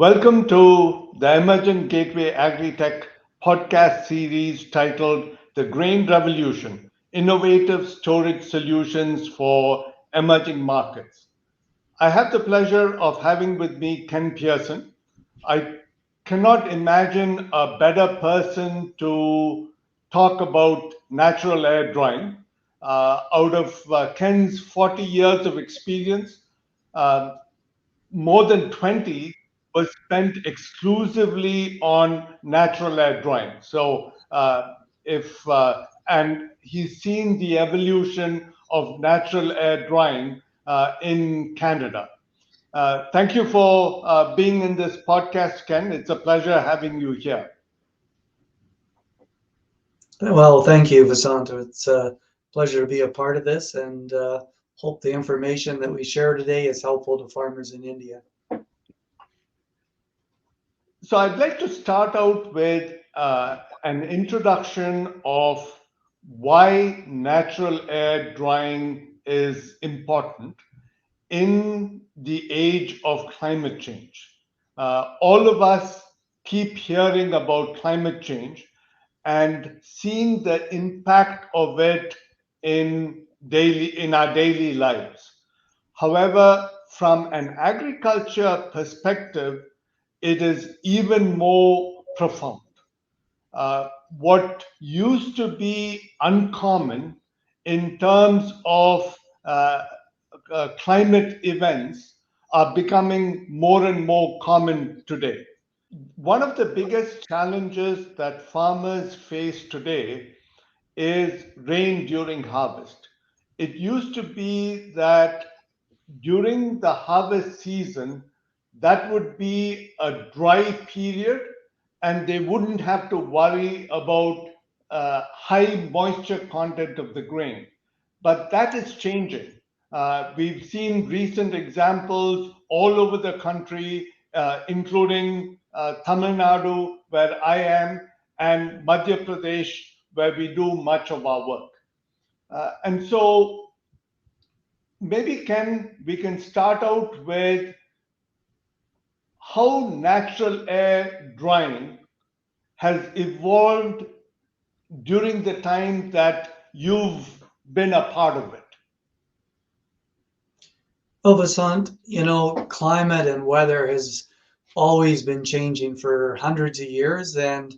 Welcome to the Emergent Gateway Agri-Tech podcast series titled The Grain Revolution, Innovative Storage Solutions for Emerging Markets. I have the pleasure of having with me Ken Pierson. I cannot imagine a better person to talk about natural air drying. Out of Ken's 40 years of experience, uh, more than 20 was spent exclusively on natural air drying. So, if and he's seen the evolution of natural air drying in Canada. Thank you for being in this podcast, Ken. It's a pleasure having you here. Well, thank you, Vasanto. It's a pleasure to be a part of this and hope the information that we share today is helpful to farmers in India. So, I'd like to start out with an introduction of why natural air drying is important in the age of climate change. All of us keep hearing about climate change and seeing the impact of it in our daily lives. However, from an agriculture perspective, it is even more profound. What used to be uncommon in terms of uh, climate events are becoming more and more common today. One of the biggest challenges that farmers face today is rain during harvest. It used to be that during the harvest season, that would be a dry period and they wouldn't have to worry about high moisture content of the grain. But that is changing. We've seen recent examples all over the country, including Tamil Nadu, where I am, and Madhya Pradesh, where we do much of our work. And so maybe we can start out with how natural air drying has evolved during the time that you've been a part of it. Well, Vasant, climate and weather has always been changing for hundreds of years, and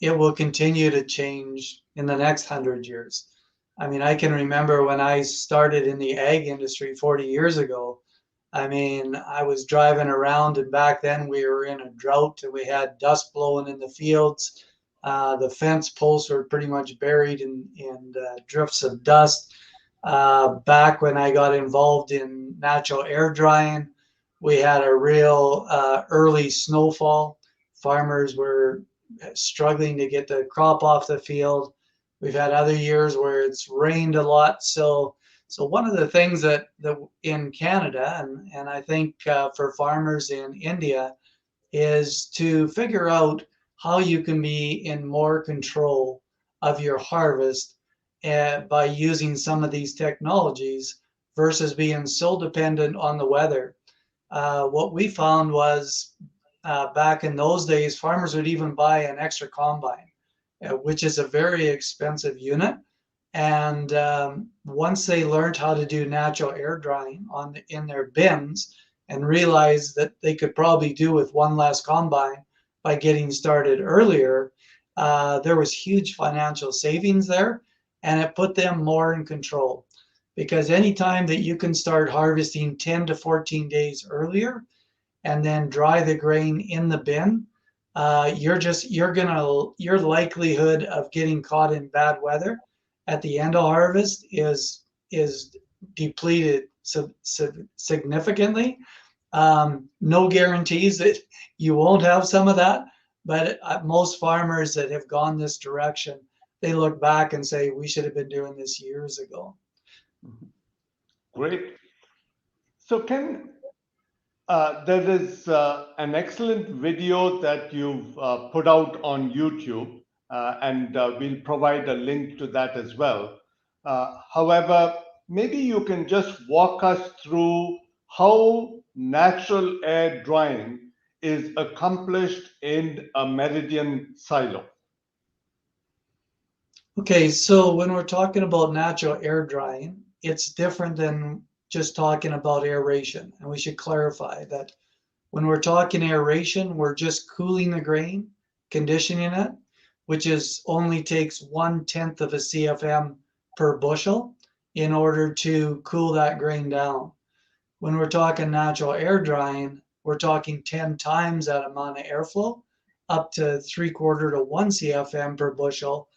it will continue to change in the next 100 years. I mean, I can remember when I started in the ag industry 40 years ago. I mean, I was driving around, and back then we were in a drought and we had dust blowing in the fields. The fence posts were pretty much buried in drifts of dust. Back when I got involved in natural air drying, we had a real early snowfall. Farmers were struggling to get the crop off the field. We've had other years where it's rained a lot. So one of the things that in Canada and I think for farmers in India is to figure out how you can be in more control of your harvest by using some of these technologies versus being so dependent on the weather. What we found was back in those days, farmers would even buy an extra combine, which is a very expensive unit. And once they learned how to do natural air drying in their bins and realized that they could probably do with one less combine by getting started earlier, there was huge financial savings there, and it put them more in control. Because anytime that you can start harvesting 10 to 14 days earlier and then dry the grain in the bin, your likelihood of getting caught in bad weather at the end of harvest is depleted significantly. No guarantees that you won't have some of that, but most farmers that have gone this direction, they look back and say, we should have been doing this years ago. Great. So, Ken, there is an excellent video that you've put out on YouTube, and we'll provide a link to that as well. However, maybe you can just walk us through how natural air drying is accomplished in a Meridian silo? Okay, so when we're talking about natural air drying, it's different than just talking about aeration. And we should clarify that when we're talking aeration, we're just cooling the grain, conditioning it, which is only takes 1/10 of a CFM per bushel in order to cool that grain down. When we're talking natural air drying, we're talking 10 times that amount of airflow, up to 3/4 to 1 CFM per bushel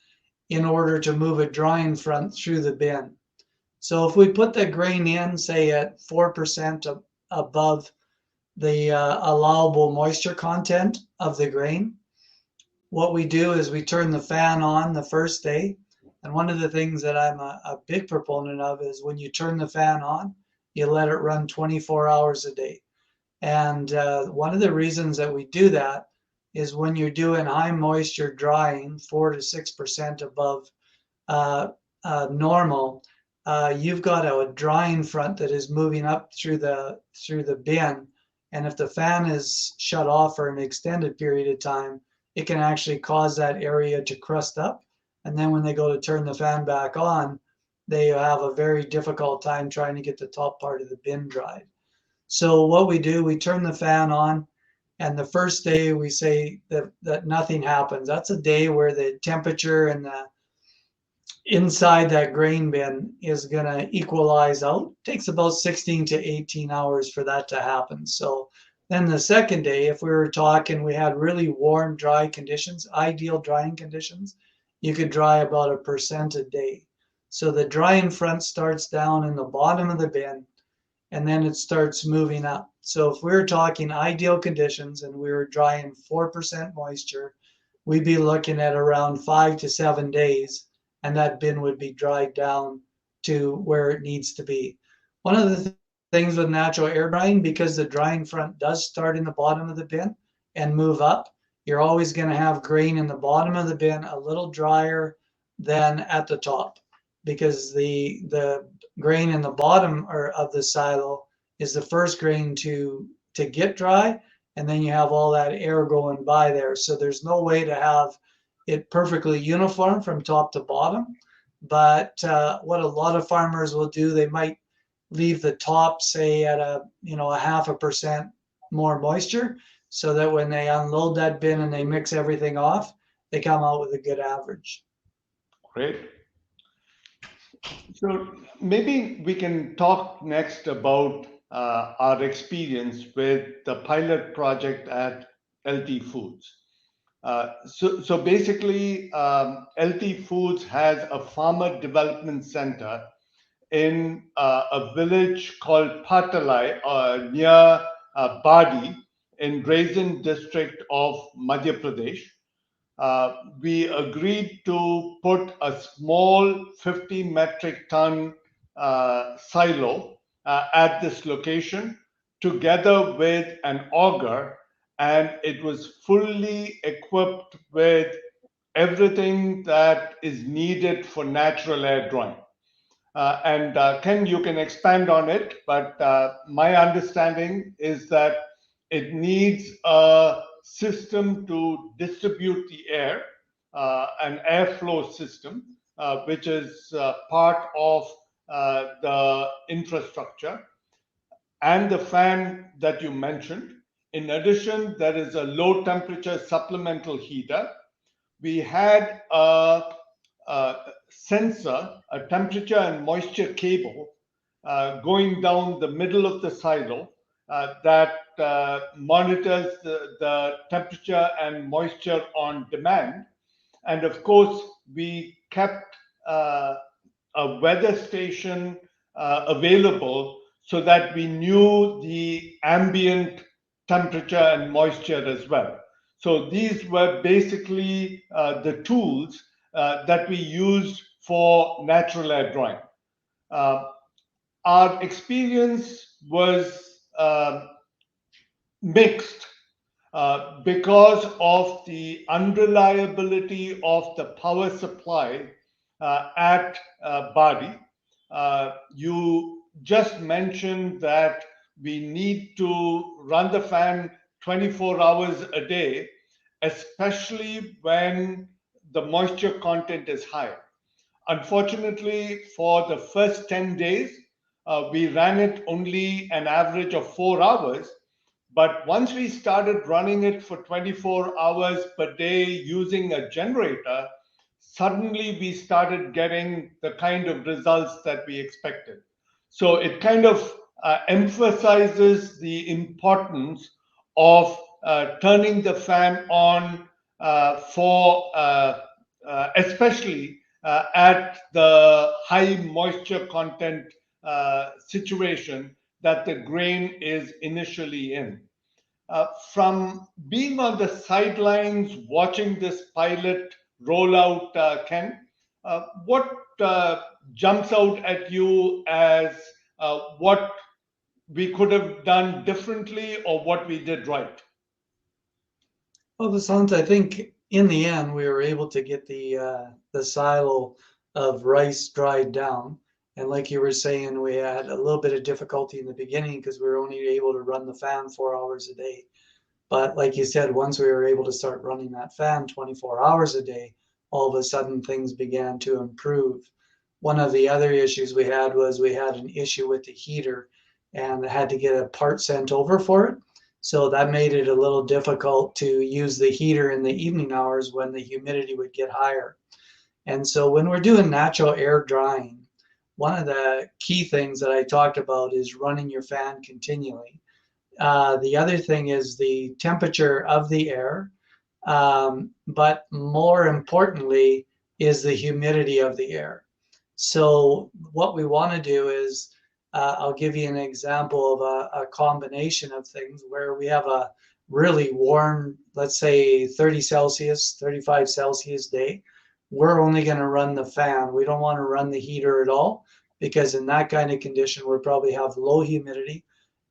in order to move a drying front through the bin. So if we put the grain in, say at 4% above the allowable moisture content of the grain, what we do is we turn the fan on the first day. And one of the things that I'm a big proponent of is when you turn the fan on, you let it run 24 hours a day. And one of the reasons that we do that is when you're doing high moisture drying, 4 to 6% above normal, you've got a drying front that is moving up through the bin, and if the fan is shut off for an extended period of time, it can actually cause that area to crust up, and then when they go to turn the fan back on, they have a very difficult time trying to get the top part of the bin dried. So what we do, we turn the fan on, and the first day we say that nothing happens. That's a day where the temperature and the inside that grain bin is going to equalize out. It takes about 16 to 18 hours for that to happen. So then the second day, if we were talking, we had really warm, dry conditions, ideal drying conditions, you could dry about 1% a day. So the drying front starts down in the bottom of the bin, and then it starts moving up. So if we were talking ideal conditions and we were drying 4% moisture, we'd be looking at around 5 to 7 days, and that bin would be dried down to where it needs to be. One of the things with natural air drying, because the drying front does start in the bottom of the bin and move up, you're always going to have grain in the bottom of the bin a little drier than at the top, because the grain in the bottom of the silo is the first grain to get dry, and then you have all that air going by there. So there's no way to have it perfectly uniform from top to bottom. But what a lot of farmers will do, they might leave the top, say, at a 0.5% more moisture, so that when they unload that bin and they mix everything off, they come out with a good average. Great. So maybe we can talk next about our experience with the pilot project at LT Foods. So basically, LT Foods has a farmer development center in a village called Patalai near Badi in Raisin district of Madhya Pradesh. We agreed to put a small 50 metric ton silo at this location together with an auger, and it was fully equipped with everything that is needed for natural air drying. And Ken, you can expand on it, but my understanding is that it needs a system to distribute the air, an airflow system, which is part of the infrastructure, and the fan that you mentioned. In addition, there is a low temperature supplemental heater. We had a sensor, a temperature and moisture cable going down the middle of the silo that monitors the temperature and moisture on demand. And of course, we kept a weather station available so that we knew the ambient temperature and moisture as well. So these were basically the tools that we used for natural air drying. Our experience was mixed because of the unreliability of the power supply at Badi. You just mentioned that we need to run the fan 24 hours a day, especially when the moisture content is higher. Unfortunately, for the first 10 days, we ran it only an average of 4 hours. But once we started running it for 24 hours per day using a generator, suddenly we started getting the kind of results that we expected. So it kind of emphasizes the importance of turning the fan on especially at the high moisture content situation that the grain is initially in. From being on the sidelines watching this pilot roll out, Ken, what jumps out at you as what we could have done differently or what we did right? Well, Vasant, I think in the end we were able to get the silo of rice dried down. And like you were saying, we had a little bit of difficulty in the beginning because we were only able to run the fan 4 hours a day. But like you said, once we were able to start running that fan 24 hours a day, all of a sudden things began to improve. One of the other issues we had was we had an issue with the heater and had to get a part sent over for it. So that made it a little difficult to use the heater in the evening hours when the humidity would get higher. And so when we're doing natural air drying, one of the key things that I talked about is running your fan continually. The other thing is the temperature of the air, but more importantly is the humidity of the air. So what we want to do is, I'll give you an example of a combination of things where we have a really warm, let's say 30 Celsius, 35 Celsius day. We're only going to run the fan. We don't want to run the heater at all because in that kind of condition, we'll probably have low humidity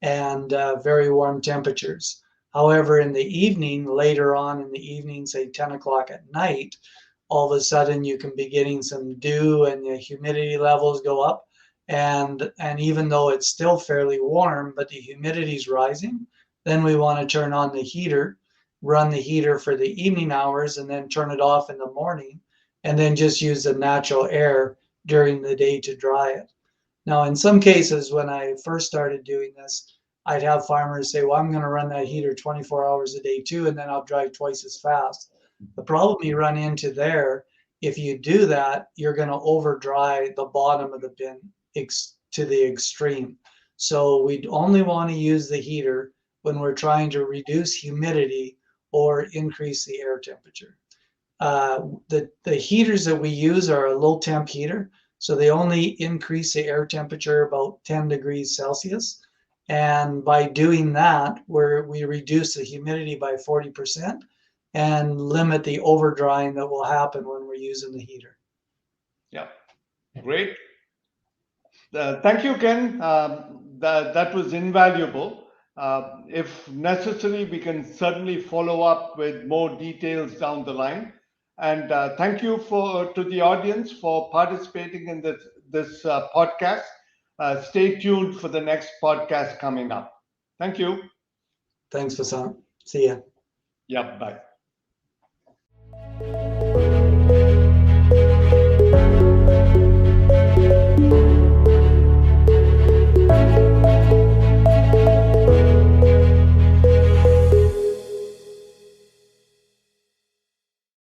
and very warm temperatures. However, in the evening, later on in the evening, say 10 o'clock at night, all of a sudden you can be getting some dew and the humidity levels go up. And even though it's still fairly warm, but the humidity is rising, then we want to turn on the heater, run the heater for the evening hours, and then turn it off in the morning, and then just use the natural air during the day to dry it. Now, in some cases, when I first started doing this, I'd have farmers say, well, I'm going to run that heater 24 hours a day too, and then I'll dry twice as fast. The problem you run into there, if you do that, you're going to over dry the bottom of the bin to the extreme. So we'd only want to use the heater when we're trying to reduce humidity or increase the air temperature. The heaters that we use are a low temp heater. So they only increase the air temperature about 10 degrees Celsius. And by doing that, we reduce the humidity by 40% and limit the over drying that will happen when we're using the heater. Yeah, great. Thank you, Ken. That was invaluable. If necessary, we can certainly follow up with more details down the line. And thank you to the audience for participating in this podcast. Stay tuned for the next podcast coming up. Thank you. Thanks, Vasant. See ya. Yeah, bye.